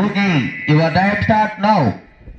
Okay, your time start now.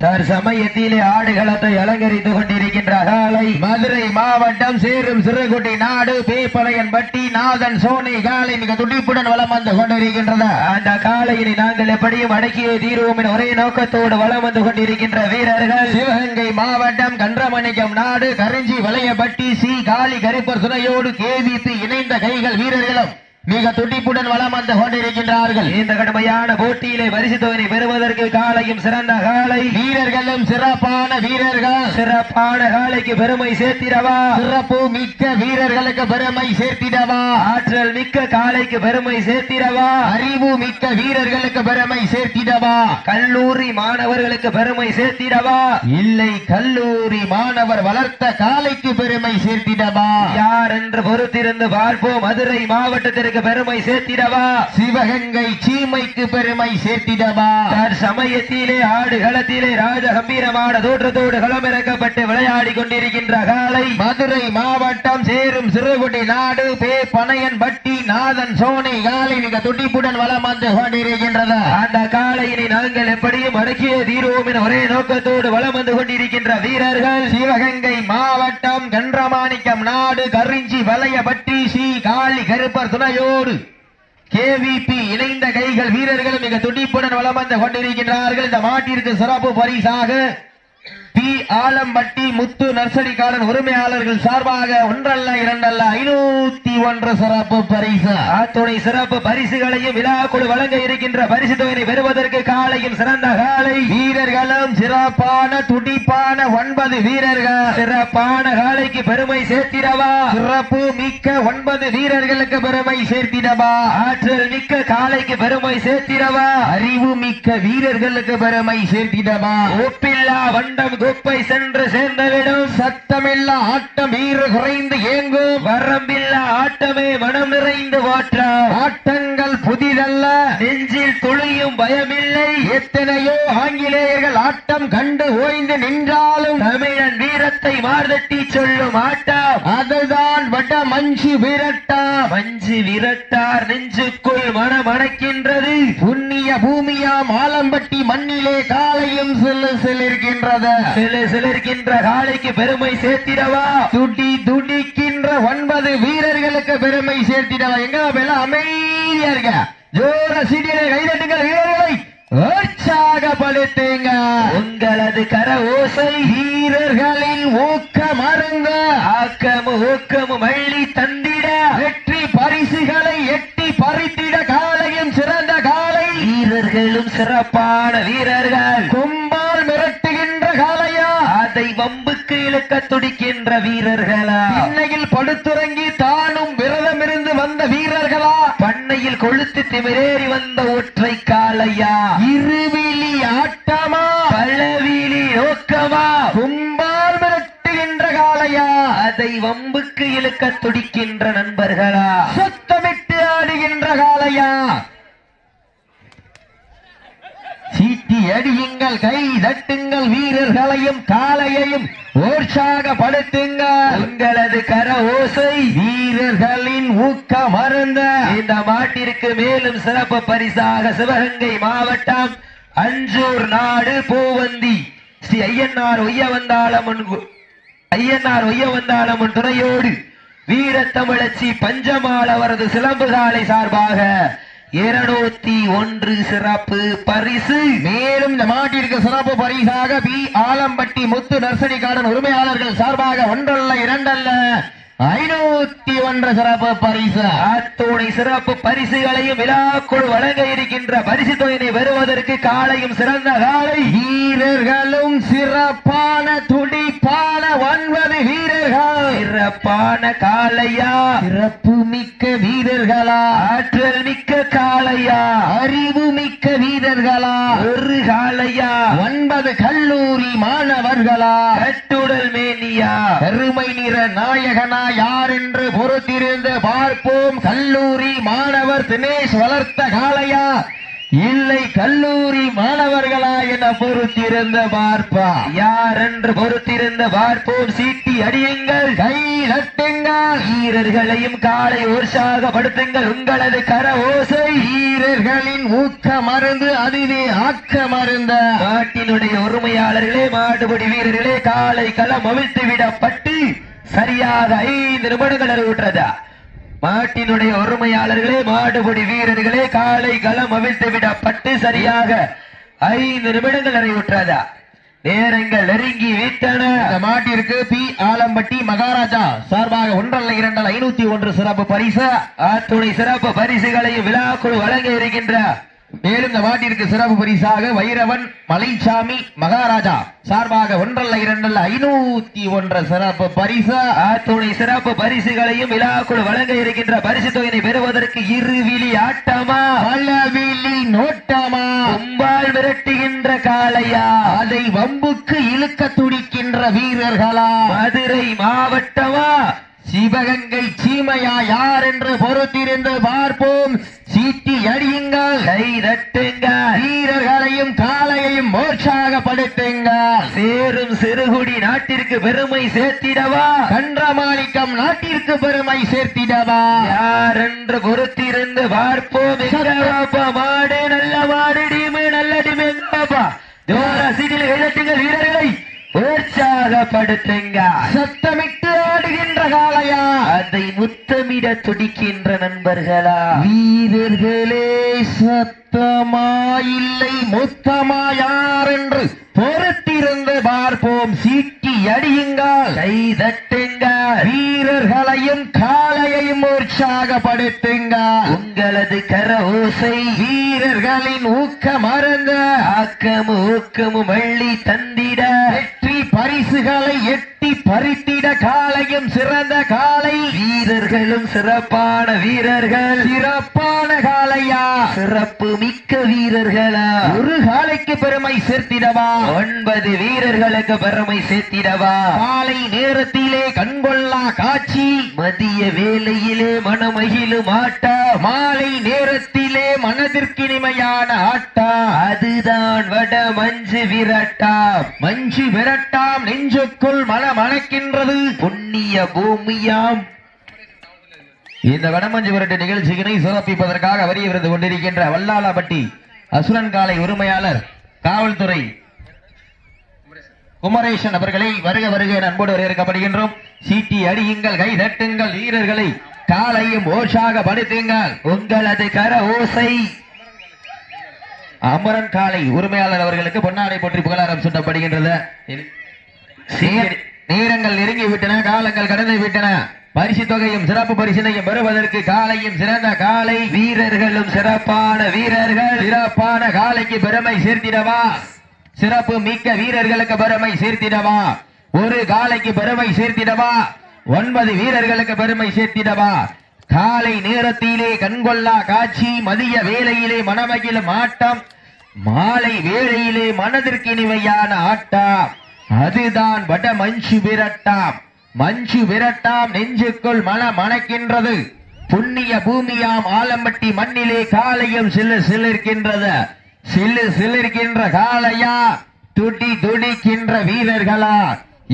தற்சமயத்திலே ஆடுகளத்தை அலங்கரித்துக் கொண்டிருக்கின்ற காலை மதுரை மாவட்டம் சேரும் சிறுகுட்டி நாடு பேப்பலையன்பட்டி நாதன் சோனை காலை மிக துடிப்புடன் வலம் வந்து கொண்டிருக்கின்றது. அந்த காலையினை நாங்கள் எப்படியும் அடக்கிய தீர்வோம் என ஒரே நோக்கத்தோடு வலம் வந்து கொண்டிருக்கின்ற வீரர்கள் சிவகங்கை மாவட்டம் கன்றமணிக்கம் நாடு கரிஞ்சி வளையப்பட்டி சி காளி கருப்பர் துணையோடு கேவிபி இணைந்த கைகள் வீரர்களும் மிக துடிப்புடன் வலம் வந்து கொண்டிருக்கின்றார்கள். இந்த கடுமையான போட்டியிலே பரிசு தொகையை பெறுவதற்கு காலையும் சிறந்த காலை வீரர்களும் சிறப்பான வீரர்கள் சிறப்பான காலைக்கு பெருமை சேர்த்திடவா, சிறப்பு மிக்க வீரர்களுக்கு பெருமை சேர்த்திடவா, ஆற்றல் மிக்க காலைக்கு பெருமை சேர்த்திடவா, அறிவு மிக்க வீரர்களுக்கு பெருமை சேர்த்திடவா, கல்லூரி மாணவர்களுக்கு பெருமை சேர்த்திடவா, இல்லை கல்லூரி மாணவர் வளர்த்த காலைக்கு பெருமை சேர்த்திடவா, யார் என்று பொறுத்திருந்து பார்ப்போம். மதுரை மாவட்டத்திற்கு பெருமை சேர்த்திடவா, சிவகங்கை சீமைக்கு பெருமை சேர்த்திடவா. சமயத்திலே ஆடுகளத்திலே ராஜ கம்பீரமான தோற்றத்தோடு களமிறக்கப்பட்டு விளையாடி கொண்டிருக்கின்ற காலை மதுரை மாவட்டம் சேரும் சிறுகுடி நாடு பனையன்பட்டி நாதன் சோனை காலை மிக துடிப்புடன் வலம் வந்து கொண்டிருக்கின்றது. அந்த காலையினை நாங்கள் எப்படியும் அடக்கிய தீர்வோம் என ஒரே நோக்கத்தோடு வலம் வந்து கொண்டிருக்கின்ற வீரர்கள் சிவகங்கை மாவட்டம் கன்றமாணிக்கம் நாடு கரிஞ்சி வளையப்பட்டி சி காளி கருப்பர் துணையோ கேவிபி இணைந்த கைகள் வீரர்கள் மிக துடிப்புடன் வலம் வந்து கொண்டிருக்கின்றார்கள். இந்த மாட்டிற்கு சிறப்பு பரிசாக பி ஆலம்பட்டி முத்து நர்சரி கார்டன் உரிமையாளர்கள் சார்பாக ஒன்றல்ல இரண்டல்ல 501 சிறப்பு பரிசு. அத்துணை சிறப்பு பரிசுகளையும் விழாக்குழு வழங்க இருக்கின்ற பரிசு தொகையை பெறுவதற்கு காலையும் சிறந்த காலை வீரர்களும் சிறப்பான துடிப்பான 9 வீரர்கள் சிறப்பான காலைக்கு பெருமை சேர்த்திடவா, சிறப்பு மிக்க 9 வீரர்களுக்கு பெருமை சேர்த்திடவா, ஆற்றல் மிக்க காலைக்கு பெருமை சேர்த்திடவா, அறிவு மிக்க வீரர்களுக்கு பெருமை சேர்த்திடவா, ஒப்பில்லா வண்டம் குப்பை சென்று சேர்ந்தவிடும் சத்தமில்லா ஆட்டம் வீறு குறைந்து ஏங்கும் வரம்பில்லா ஆட்டமே மனம் நிறைந்து வாற்றாம் ஆட்டங்கள் புதிதல்ல நெஞ்சில் துளியும் பயமில்லை. எத்தனையோ ஆங்கிலேயர்கள் ஆட்டம் கண்டு ஓய்ந்து நின்றாலும் தமிழன் வீரத்தை மார்தட்டி சொல்லும் ஆட்டம் அதுதான் வட மஞ்சு விரட்டா. மஞ்சு விரட்டார் நெஞ்சுக்குள் மனமணக்கின்றது. புண்ணிய பூமியாம் ஆலம்பட்டி மண்ணிலே காலையும் சிலிர்க்கின்றது. சிலிர்க்கின்ற காலைக்கு பெருமை சேர்த்திடவா, துடி துடிக்கின்ற 9 வீரர்களுக்கு பெருமை சேர்த்திடவா. எங்க அமைதியா இருக்க ஜோர சீடியை கைதட்டுங்கள், வீரர்களை உற்சாகப்படுத்துங்க. உங்களது கர ஓசை வீரர்களின் ஊக்கம் அருங்க ஆக்கமும் ஊக்கமும் அள்ளி தந்திட வெற்றி பரிசுகளை எட்டி பறித்திட காலையும் சிறந்த காலை வீரர்களும் சிறப்பான வீரர்கள் கும்பால் மிரட்டுகின்ற காலையா, அதை வம்புக்கு இழுக்க துடிக்கின்ற வீரர்களா, பண்ணையில் படுத்துறங்கி தானும் விரதமிருந்து வந்த வீரர்களா, பண்ணையில் கொளுத்து திமிரேறி வந்த ஒற்றை காலையா, இருவிழி ஆட்டமா பலவிழி நோக்கமா, கும்பால் மிரட்டுகின்ற காலையா, அதை வம்புக்கு இழுக்க துடிக்கின்ற நண்பர்களா, சுத்தமிட்டு ஆடுகின்ற காலையா, சீட்டி அடியுங்கள், கை தட்டுங்கள், வீரர்களையும் காலையையும் உற்சாகப்படுத்துங்கள். உங்களது கர ஓசை வீரர்களின் ஊக்கம் அருந்த இந்த மாட்டிற்கு மேலும் சிறப்பு பரிசாக சிவகங்கை மாவட்டம் அஞ்சூர் நாடு பூவந்தி ஸ்ரீ ஐயனார் ஒய்யவந்தாளம்மன் துணையோடு வீரத்தமிழச்சி பஞ்சமால் அவரது சிலம்பு காலை சார்பாக 201 சிறப்பு பரிசு. மேலும் இந்த மாட்டிற்கு சிறப்பு பரிசாக பி ஆலம்பட்டி முத்து நர்சரி கார்டன் உரிமையாளர்கள் சார்பாக ஒன்றல்ல இரண்டல்ல 501 சிறப்பு பரிசு. அத்துணை சிறப்பு பரிசுகளையும் விழாக்குழு வழங்க இருக்கின்ற பரிசு தொகையை பெறுவதற்கு காலையும் சிறந்த காலை வீரர்களும் சிறப்பான துடிப்பான 9 வீரர்கள் சிறப்பான காலையா, சிறப்பு மிக்க வீரர்களா, ஆற்றல் மிக்க காலையா, அறிவு மிக்க வீரர்களா, ஒரு காலையா, 9 கல்லூரி மாணவர்களா, கட்டுடல் மேனியா, கருமை நிற நாயகனா யார் என்று பொறுத்திருந்து பார்ப்போம். கல்லூரி மாணவர் தினேஷ் வளர்த்த காளையா, இல்லை கல்லூரி மாணவர்களா என பொறுத்திருந்த பார்ப்பா. யார் என்று பொறுத்திருந்த பார்ப்போம். சீட்டி அடியுங்கள், கை நட்டுங்கள், வீரர்களையும் காலை உற்சாகப்படுத்துங்கள். உங்களது கர ஓசை வீரர்களின் ஊக்க மருந்து, அதுவே ஆக்க மருந்த. நாட்டினுடைய உரிமையாளர்களே, மாடுபடி வீரர்களே, காலை களம் அவிழ்த்து விடப்பட்டு சரியாக 5 நிமிடங்கள் அறிவுற்றதா. மாட்டினுடைய உரிமையாளர்களே, மாடுபடி வீரர்களே, காலை களம் அவிழ்த்து விடப்பட்டு சரியாக 5 நிமிடங்கள் நிறைவுற்றதா. நேரங்கள் நெருங்கி விட்டன. இந்த மாட்டிற்கு பி ஆலம்பட்டி மகாராஜா சார்பாக 1 அல்ல 2 அல்ல 501 சிறப்பு பரிசு, அத்துணை சிறப்பு பரிசுகளையும் விழாக்குழு வழங்க இருக்கின்ற. மேலும் இந்த மாட்டிற்கு சிறப்பு பரிசாக வைரவன் மலைச்சாமி மகாராஜா சார்பாக 1 அல்ல 2 அல்ல 501 சிறப்பு பரிசு, அத்துணை சிறப்பு பரிசுகளையும் விழாக்குழு வழங்க இருக்கின்ற. பரிசு தொகையை பெறுவதற்கு இருவிழி ஆட்டமா, பலவிழி நோட்டமா, கும்பால் விரட்டுகின்ற காளையா, அதை வம்புக்கு இழுக்க துடிக்கின்ற வீரர்களா, மதுரை மாவட்டமா, சிவகங்கை சீமையா, யார் என்று பொறுத்திருந்து பார்ப்போம். சீட்டி அடியுங்கள், கை தட்டுங்கள், வீரர்களையும் காளையையும் உற்சாகப்படுத்துங்கள். சேரும் சிறுகுடி நாட்டிற்கு பெருமை சேர்த்திடவா, கன்றமாணிக்கம் நாட்டிற்கு பெருமை சேர்த்திடவா, யார் என்று பொறுத்திருந்து பார்ப்போம். மாடு நல்ல மாடு, டீமு நல்ல டீமு, சீட்டில் கை தட்டுங்கள், வீரர்களை உற்சாகப்படுத்துங்க. சத்தமிட்டு ஆடுகின்ற காளையா, அதை முத்தமிட துடிக்கின்ற நண்பர்களா, வீரர்களே சத்தமா இல்லை முத்தமா, யார் என்று பொறுத்திருந்து பார்ப்போம். சீட்டி அடியுங்கள், கை தட்டுங்கள், வீரர்களையும் காளையையும் உற்சாகப்படுத்துங்க. உங்களது கர ஓசை வீரர்களின் ஊக்க மருந்த, ஆக்கமும் ஊக்கமும் வள்ளி தந்திட, வெற்றி பரிசுகளை எட்டி பறித்திட. காளையும் சிறந்த காளை, வீரர்களும் சிறப்பான வீரர்கள், சிறப்பான காளையா, சிறப்பு மிக்க வீரர்களா, ஒரு காளைக்கு பெருமை சேர்த்திடவா, 9 வீரர்களுக்கு பெருமை சேர்த்திடவா. காலை நேரத்திலே கண்கொள்ளா காட்சி, மதிய வேளையிலே மனமகிழும் ஆட்டா, மாலை நேரத்திலே மனதிற்கு இனிமையான ஆட்டா, அதுதான் வட மஞ்சு விரட்டாம். மஞ்சு விரட்டாம் நெஞ்சுக்குள் மனமணக்கின்றது புண்ணிய பூமியாம். இந்த வடமஞ்சு விரட்டு நிகழ்ச்சியினை சிறப்பிப்பதற்காக வரிய விருந்து கொண்டிருக்கின்ற வல்லாளப்பட்டி அசுரன் காலை உரிமையாளர் காவல்துறை குமரேசன் அவர்களை வருக வருக அன்போடு வரவேற்கப்படுகின்றோம். சீட்டி அடியுங்கள், கை தட்டுங்கள், வீரர்களை காலையும் ஓஷாகப்படுத்துங்கள். உங்களது கர ஓசை அமரன் காலை உரிமையாளர் அவர்களுக்கு பொன்னாடை போற்றி புகழாரம் சூட்டப்படுகின்றது. நேரங்கள் நெருங்கி விட்டன, காலங்கள் கடந்து விட்டன. பரிசு தொகையும் சிறப்பு பரிசினையும் பெறுவதற்கு காலையும் சிறந்த காலை, வீரர்களும் சிறப்பான வீரர்கள், சிறப்பான காலைக்கு பெருமை சேர்த்திடவா, சிறப்பு மிக்க வீரர்களுக்கு பெருமை சேர்த்திடவா, ஒரு காலைக்கு பெருமை சேர்த்திடவா, 9 வீரர்களுக்கு பெருமை சேர்த்திடவா. காலை நேரத்திலே கண்கொள்ளா காட்சி, மதிய வேளையிலே மனமகிழும் ஆட்டம், மாலை வேளையிலே மனதிற்கு இனிமையான ஆட்டம், அதுதான் வட மஞ்சு விரட்டாம். மஞ்சு விரட்டாம் நெஞ்சுக்குள் மணக்கின்றது புண்ணிய பூமியாம். ஆலம்பட்டி மண்ணிலே காலையும் சிலிர்க்கின்றது. சிலிர்க்கின்ற காளையா, துடி துடிக்கின்ற வீரர்களா,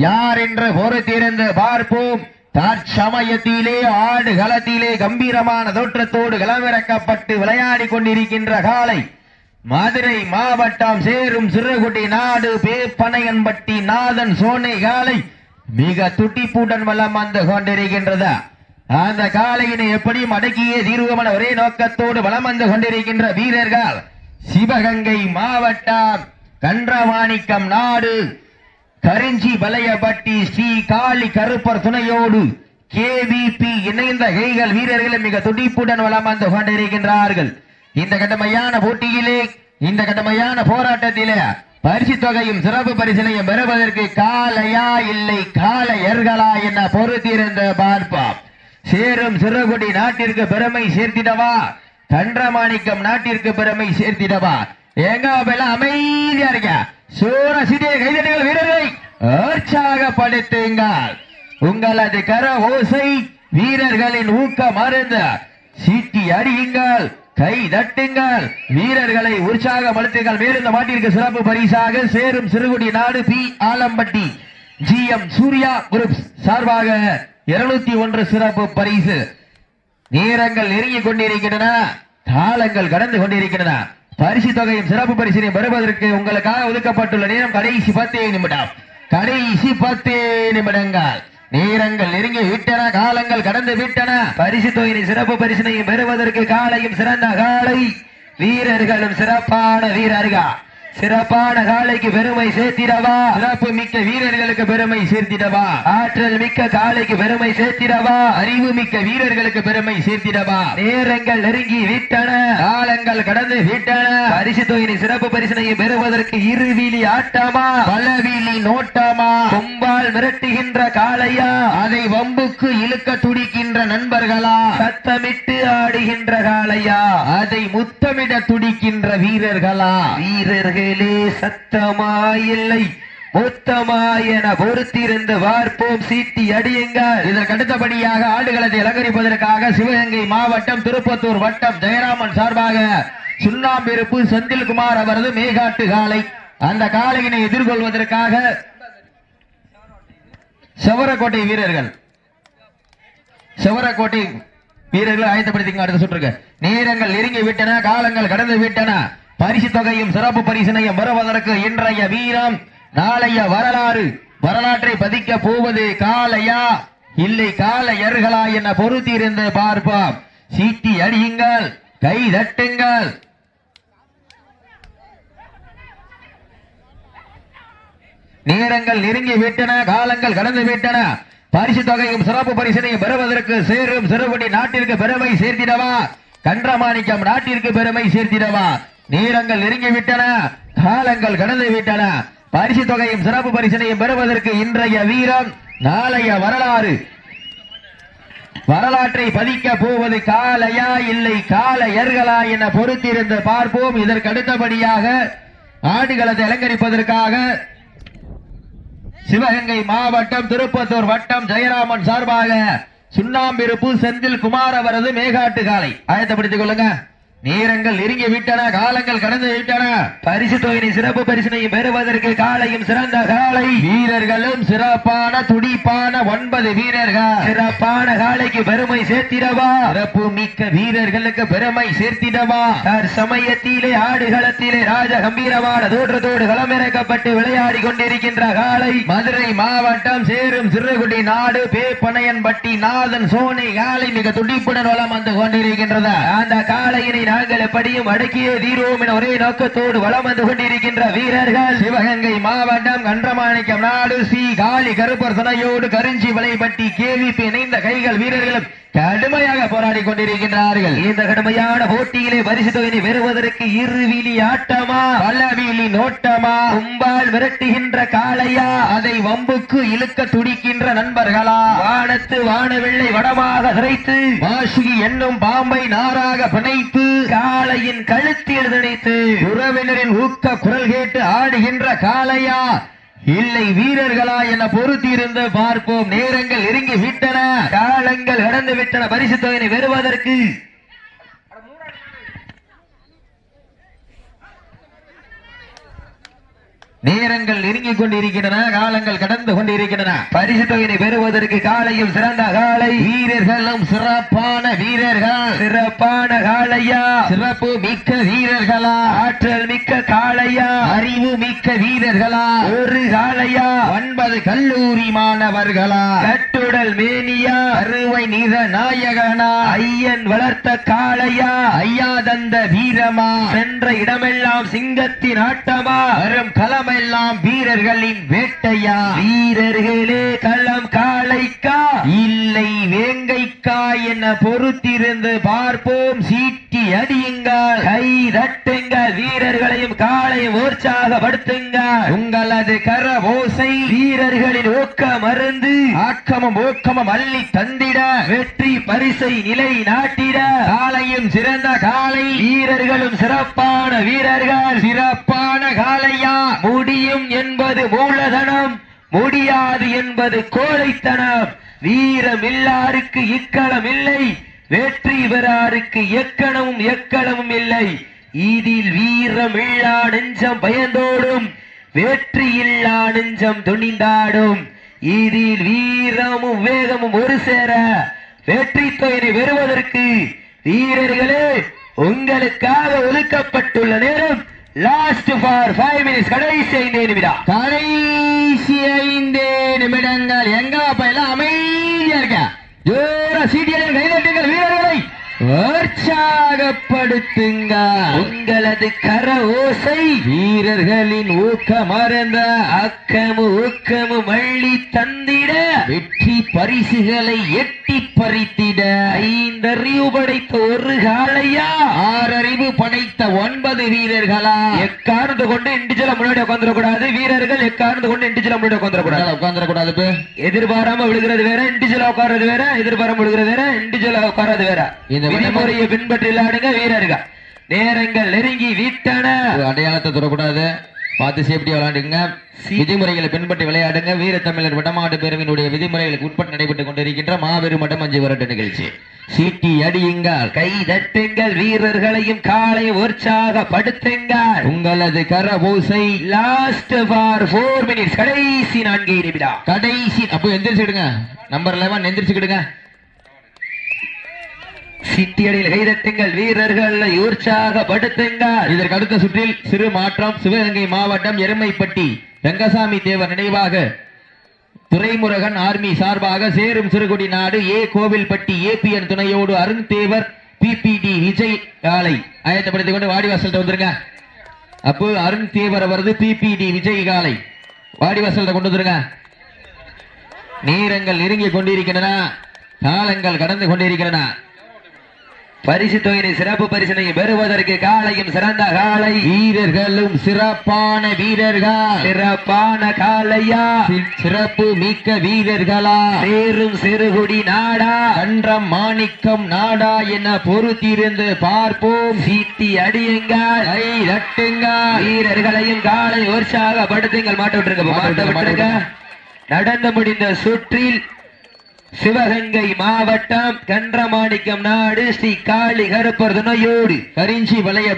யார் என்று பொறுத்திருந்து பார்ப்போம். தற்சமயத்திலே ஆடு களத்திலே கம்பீரமான தோற்றத்தோடு களமிறக்கப்பட்டு விளையாடி கொண்டிருக்கின்ற காலை, மதுரை மாவட்டம் சேரும் சிறுகுடி நாடு பேப்பனையன்பட்டி நாதன் சோனை காலை மிக துட்டிப்புடன் வலம் வந்து கொண்டிருக்கின்றது. அந்த காலையினை எப்படியும் அடக்கியே தீர்வுமான ஒரே நோக்கத்தோடு வலம் வந்து கொண்டிருக்கின்ற வீரர்கள் சிவகங்கை மாவட்டம் கன்றமாணிக்கம் நாடு கரிஞ்சி வலையப்பட்டி ஸ்ரீ காளி கருப்பர் துணையோடு KVP இணைந்த கைகள் வீரர்கள் மிக துடிப்புடன் வலம் வந்து கொண்டிருக்கின்றார்கள். இந்த கடுமையான போட்டியிலே, இந்த கடுமையான போராட்டத்திலே பரிசு தொகையும் சிறப்பு பரிசினையும் பெறுவதற்கு காளையா இல்லை காளையர்களா என பொறுத்திருந்த பார்ப்போம். சேரும் சிறுகுடி நாட்டிற்கு பெருமை சேர்த்திடவா, கன்றமாணிக்கம் நாட்டிற்கு பெருமை சேர்த்திடவா. எங்க அமைதியா இருக்க, சூர சிறிய கைதட்டுகள், வீரரை உற்சாகப்படுத்துங்கள். உங்களது கர ஓசை வீரர்களின் ஊக்க மருந்து. சீட்டி அடியுங்கள், கை தட்டுங்கள், வீரர்களை உற்சாகப்படுத்துங்கள். மேலும் இந்த மாட்டிற்கு சிறப்பு பரிசாக சேரும் சிறுகுடி நாடு P Alampatti GM Surya group சார்பாக 201 சிறப்பு பரிசு. நேரங்கள் நெருங்கிக் கொண்டிருக்கின்றன, காலங்கள் கடந்து கொண்டிருக்கின்றன. பரிசு தொகையும் சிறப்பு பரிசினை பெறுவதற்கு உங்களுக்காக ஒதுக்கப்பட்டுள்ள நேரம் கடைசி 10 நிமிடம். கடைசி 10 நிமிடங்கள். நேரங்கள் நெருங்கி விட்டன, காலங்கள் கடந்து விட்டன. பரிசு தொகையின் சிறப்பு பரிசினையும் பெறுவதற்கு காலையும் சிறந்த காலை, வீரர்களும் சிறப்பான வீரர்கள். சிறப்பான காலைக்கு பெருமை சேர்த்திடவா, சிறப்பு மிக்க வீரர்களுக்கு பெருமை சேர்த்திடவா, ஆற்றல் மிக்க காலைக்கு பெருமை சேர்த்திடவா, அறிவு மிக்க வீரர்களுக்கு பெருமை சேர்த்திடவா. நேரங்கள் நெருங்கி விட்டன, காலங்கள் கடந்து விட்டன. பரிசு தொகையின் சிறப்பு பரிசினையும் பெறுவதற்கு இருவீலி ஆட்டமா, பலவீலி நோட்டமா, கொம்பால் மிரட்டுகின்ற காளையா, அதை வம்புக்கு இழுக்க துடிக்கின்ற நண்பர்களா, சத்தமிட்டு ஆடுகின்ற காளையா, அதை முத்தமிட துடிக்கின்ற வீரர்களா. வீரர்கள் சத்தமா இல்லை மொத்தமா என பொறுத்திருந்து பார்ப்போம், சீட்டி அடியுங்கள். இதற்கு அடுத்தபடியாக ஆடுகளத்தை அலங்கரிப்பதற்காக சிவகங்கை மாவட்டம் திருப்பத்தூர் வட்டம் ஜெயராமன் சார்பாக சுண்ணாம்பிருப்பு செந்தில்குமார் அவரது மேகாட்டு காளை. அந்த காளையினை எதிர்கொள்வதற்காக செவரக்கோட்டை வீரர்கள் ஆயத்தப்படுத்திங்க. அடுத்த சுற்றுக்கு நேரங்கள் நெருங்கி விட்டன, காலங்கள் கடந்து விட்டன. பரிசு தொகையும் சிறப்பு பரிசினையும் பெறுவதற்கு இன்றைய வீரம் நாளைய வரலாற்றை பதிக்க போவது காளையா இல்லை காளையர்களா என பொறுத்திருந்து பார்ப்போம். சீட்டி அடியுங்கள், கை தட்டுங்கள். நேரங்கள் நெருங்கி விட்டன, காலங்கள் கடந்து விட்டன. பரிசு தொகையும் சிறப்பு பரிசினையும் பெறுவதற்கு சேரும் சிறுகுடி நாட்டிற்கு பெருமை சேர்த்திடவா, கன்றமாணிக்கம் நாட்டிற்கு பெருமை சேர்த்திடவா. நேரங்கள் நெருங்கி விட்டன, காலங்கள் கடந்து விட்டன. பரிசு தொகையும் சிறப்பு பரிசினையும் பெறுவதற்கு இன்றைய வீரம் நாளைய வரலாற்றை பதிக்க போவது காளையா இல்லை காளையர்களா என பொறுத்திருந்து பார்ப்போம். இதற்கு அடுத்தபடியாக ஆடுகளத்தை அலங்கரிப்பதற்காக சிவகங்கை மாவட்டம் திருப்பத்தூர் வட்டம் ஜெயராமன் சார்பாக சுண்ணாம்பிருப்பு செந்தில் குமார் அவரது மேகாட்டு காளை ஆயத்தப்படுத்திக் கொள்ளுங்க. நேரங்கள் நெருங்கி விட்டன, காலங்கள் கடந்து விட்டன. பரிசு தொகையின் சிறப்பு பரிசினையும் பெறுவதற்கு காலையும் சிறந்த காலை, வீரர்களும் சிறப்பான துடிப்பான 9 வீரர்கள். சிறப்பான காலைக்கு பெருமை சேர்த்திடவா, சிறப்பு மிக்க வீரர்களுக்கு பெருமை சேர்த்திடவா. தற்சமயத்திலே ஆடுகளத்திலே ராஜ கம்பீரமான தோற்றத்தோடு களமிறக்கப்பட்டு விளையாடி கொண்டிருக்கின்ற காலை மதுரை மாவட்டம் சேரும் சிறுகுடி நாடு பேப்பனையன்பட்டி நாதன் சோனை காலை மிக துடிப்புடன் வளம் வந்து கொண்டிருக்கின்றது. அந்த காலையினை நாங்கள் எப்படியும் அடக்கிய தீரோம் என ஒரே நோக்கத்தோடு வளம் வந்து கொண்டிருக்கின்ற வீரர்கள் சிவகங்கை மாவட்டம் கன்றமாணிக்கம் நாடு சி காளி கருப்பர் துணையோடு கருஞ்சி வலைப்பட்டி KVP இணைந்த கைகள் வீரர்களும் கடுமையாக போராடி கொண்டிருக்கின்றார்கள். இந்த கடுமையான போட்டியிலே பரிசு தொகையை பெறுவதற்கு இருவீலி ஆட்டமா, பலவீலி நோட்டமா, கும்பால் விரட்டுகின்ற காளையா, அதை வம்புக்கு இழுக்க துடிக்கின்ற நண்பர்களா, வானத்து வானவெள்ளை வடமாக சிரைத்து வாசுகி என்னும் பாம்பை நாராக பிணைத்து காளையின் கழுத்தில் திணைத்து உறவினரின் ஊக்க குரல் கேட்டு ஆடுகின்ற காளையா இல்லை வீரர்களா என பொறுத்திருந்து பார்ப்போம். நேரங்கள் நெருங்கி விட்டன, காலங்கள் கடந்து விட்டன. பரிசு தொகையை பெறுவதற்கு நேரங்கள் நெருங்கிக் கொண்டிருக்கின்றன, காலங்கள் கடந்து கொண்டிருக்கின்றன. பரிசு தொகையை பெறுவதற்கு காலையும் சிறந்த காலை, வீரர்களும் சிறப்பான வீரர்கள். சிறப்பான காளையா, சிறப்பு மிக்க வீரர்களா, ஆற்றல் மிக்க காளையா, அறிவு மிக்க வீரர்களா, ஒரு காளையா, 9 கல்லூரி மாணவர்களா, கட்டுடல் மேனியா, அறுவை நிற நாயகனா, ஐயன் வளர்த்த காளையா, ஐயா தந்த வீரமா, சென்ற இடமெல்லாம் சிங்கத்தின் ஆட்டமா, வரும் களம் எல்லாம் வீரர்களின் வேட்டையா, வீரர்களே களம் காளைக்கா இல்லை வேங்கைக்கா என பொறுத்திருந்து பார்ப்போம். சீட்டி அடியுங்கள், கை தட்டுங்கள், வீரர்களையும் காளையும் உற்சாகப்படுத்துங்கள். உங்களது கர ஓசை வீரர்களின் ஊக்க மருந்து ஆக்கமும் ஊக்கமும் அள்ளி தந்திட வெற்றி பரிசை நிலை நாட்டிட காளையும் சிறந்த காளை, வீரர்களும் சிறப்பான வீரர்கள். சிறப்பான காளையா, முடியும் என்பது மூலதனம், முடியாது என்பது கோழைத்தனம். வீரம் இல்லாருக்கு இக்களம் இல்லை, வெற்றி பெறாருக்கு எக்கணமும் இல்லை. இதில் வீரம் இல்லா நெஞ்சம் பயந்தோடும், வெற்றி இல்லா நெஞ்சம் துணிந்தாடும். இதில் வீரமும் வேகமும் ஒரு சேர வெற்றி தொகையை பெறுவதற்கு வீரர்களே உங்களுக்காக ஒதுக்கப்பட்டுள்ள நேரம் லாஸ்ட் ஃபார் 5 மினிட்ஸ். கடைசி 5 நிமிடம். கடைசி 5 நிமிடங்கள். எங்க எல்லாம் அமைதியா இருக்க. ஜோரா சீட்டியல் கைதட்டுங்கள். வீரர்களை உற்சாகப்படுத்துங்க. உங்களது கர ஓசை வீரர்களின் ஊக்கமறந்த ஊக்கமு மள்ளி தந்திட வெற்றி பரிசுகளை எட்டி பறித்திட 5 அறிவு படைத்த ஒரு காளையா 6 அறிவு படைத்த 9 வீரர்களா எக்காரணத்தை கொண்டு இண்டிஜுவலா முன்னாடி உட்காந்துடக்கூடாது. வீரர்கள் எக்காரணத்தை கொண்டு இண்டிஜுவலா முன்னாடி உட்காந்துடக்கூடாது. எதிர்பாராம விழுகிறது வேற, இண்டிஜுவலா உட்கார்றது வேற. எதிர்பாராம விழுகிறது வேற, இண்டிஜுவலா உட்கார்றது வேற. இந்த விதிமுறையை பின்பற்றி விளையாடுங்க வீரர்கள். நேரங்கள் நெருங்கி விட்டன. அடையாளத்தை தொடக்கூடாது. பார்த்து சேஃப்டி விளையாடுங்க. விதிமுறைகளை பின்பற்றி விளையாடுங்க. வீர தமிழர் வடமாடு பேரவையினுடைய விதிமுறைகளுக்கு உட்பட்டு நடைபெற்றுக் கொண்டிருக்கின்ற மாபெரும் மட்டம் 5 விரட்டு நிகழ்ச்சி. சீட்டி அடியுங்கள், கை தட்டுங்கள், வீரர்களையும் காலை உற்சாகப்படுத்துங்கள். உங்களது கரபூசை லாஸ்ட் ஃபார் 4 மினிட்ஸ். கடைசி 4 நிமிடம். கடைசி அப்போ எந்திரிச்சுடுங்க. நம்பர் 11 எந்திரிச்சுக்கிடுங்க. சிட்டியடியில் கைதட்டுங்கள், வீரர்களை உற்சாகப்படுத்துங்கள். இதற்கு அடுத்த சுற்றில் சிறு மாற்றம். சிவகங்கை மாவட்டம் எருமைப்பட்டி ரங்கசாமி தேவர் நினைவாக துரைமுருகன் ஆர்மி சார்பாக சேரும் சிறுகுடி நாடு ஏ கோவில்பட்டி ஏபிஎன் துணையோடு அருண்தேவர் பிபிடி விஜய் காலை ஆயத்தப்படுத்திக் கொண்டு வாடிவாசல் வந்துருங்க. அப்போ அருண்தேவர் அவரது பிபிடி விஜய் காலை வாடிவாசல் கொண்டு வந்துருங்க. நேரங்கள் நெருங்கி கொண்டிருக்கின்றன, காலங்கள் கடந்து கொண்டிருக்கின்றன. பரிசு தொகையை சிறப்பு பரிசனை பெறுவதற்கு காலையும் சிறந்த காலை, வீரர்களும் சிறப்பான வீரர்கள். சிறப்பான காலையா, சிறப்பு மிக்க வீரர்களா, சேரும் சிறுகுடி நாடா, கன்றம் மாணிக்கம் நாடா என பொறுத்திருந்து பார்ப்போம். சீட்டி அடியுங்கள், கை தட்டுங்கள், வீரர்களையும் காலை உற்சாகப்படுத்துங்கள். மாட்ட விட்டுருங்க. நடந்து முடிந்த சுற்றில் சிவகங்கை மாவட்டம் கன்றமாணிக்கம் நாடு ஸ்ரீ காளி கருப்பர் துணையோடு கரிஞ்சி வளைய